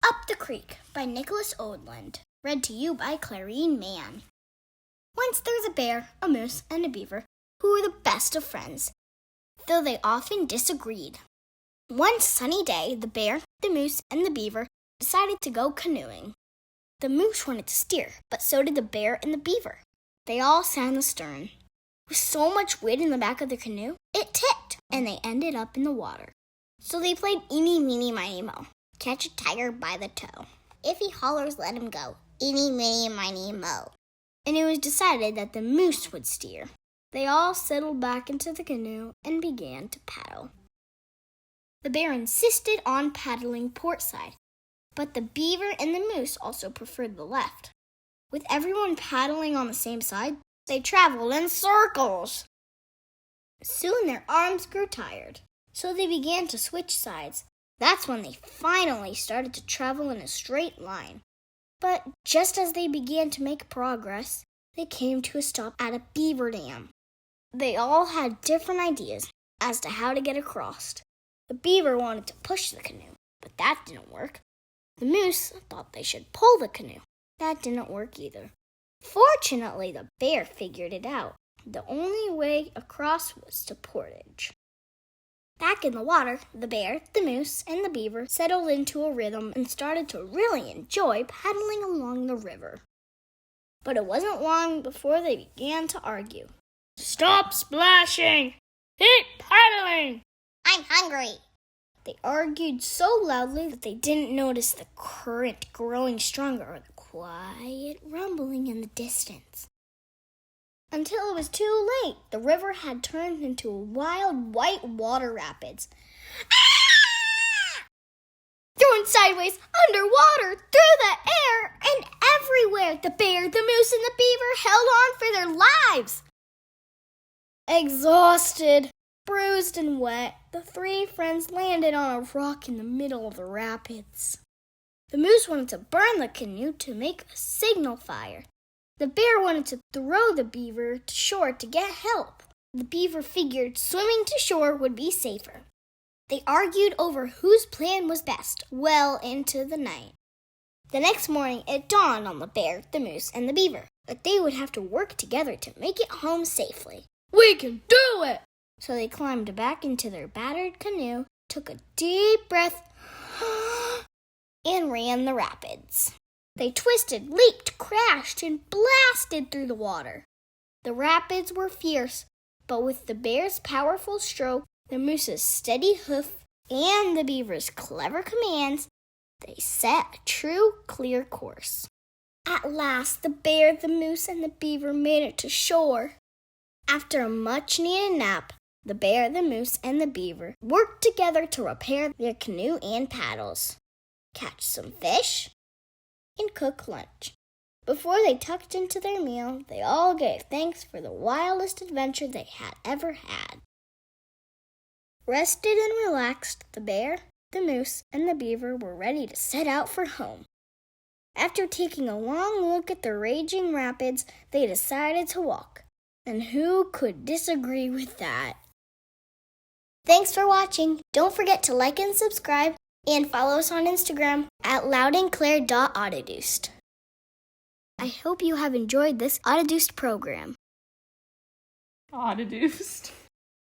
Up the Creek by Oldland. Read to you by Claireen Mann. Once there was a bear, a moose, and a beaver who were the best of friends, though they often disagreed. One sunny day, the bear, the moose, and the beaver decided to go canoeing. The moose wanted to steer, but so did the bear and the beaver. They all sat in the stern. With so much wind in the back of the canoe, it tipped, and they ended up in the water. So they played eeny, meeny, miny, moe. Catch a tiger by the toe. If he hollers, let him go. Eeny, meeny, miny, moe. And it was decided that the moose would steer. They all settled back into the canoe and began to paddle. The bear insisted on paddling port side, but the beaver and the moose also preferred the left. With everyone paddling on the same side, they traveled in circles. Soon their arms grew tired, so they began to switch sides. That's when they finally started to travel in a straight line. But just as they began to make progress, they came to a stop at a beaver dam. They all had different ideas as to how to get across. The beaver wanted to push the canoe, but that didn't work. The moose thought they should pull the canoe. That didn't work either. Fortunately, the bear figured it out. The only way across was to portage. Back in the water, the bear, the moose, and the beaver settled into a rhythm and started to really enjoy paddling along the river. But it wasn't long before they began to argue. Stop splashing! Keep paddling! I'm hungry! They argued so loudly that they didn't notice the current growing stronger or the quiet rumbling in the distance. Until it was too late, the river had turned into a wild white water rapids. Ah! Thrown sideways, underwater, through the air, and everywhere, the bear, the moose, and the beaver held on for their lives. Exhausted, bruised, and wet, the three friends landed on a rock in the middle of the rapids. The moose wanted to burn the canoe to make a signal fire. The bear wanted to throw the beaver to shore to get help. The beaver figured swimming to shore would be safer. They argued over whose plan was best well into the night. The next morning, it dawned on the bear, the moose, and the beaver that they would have to work together to make it home safely. We can do it! So they climbed back into their battered canoe, took a deep breath, and ran the rapids. They twisted, leaped, crashed, and blasted through the water. The rapids were fierce, but with the bear's powerful stroke, the moose's steady hoof, and the beaver's clever commands, they set a true, clear course. At last, the bear, the moose, and the beaver made it to shore. After a much-needed nap, the bear, the moose, and the beaver worked together to repair their canoe and paddles, catch some fish, and cook lunch. Before they tucked into their meal, they all gave thanks for the wildest adventure they had ever had. Rested and relaxed, the bear, the moose, and the beaver were ready to set out for home. After taking a long look at the raging rapids, they decided to walk. And who could disagree with that? Thanks for watching. Don't forget to like and subscribe, and follow us on Instagram at loudandclair.autoduced. I hope you have enjoyed this Autoduced program. Autoduced.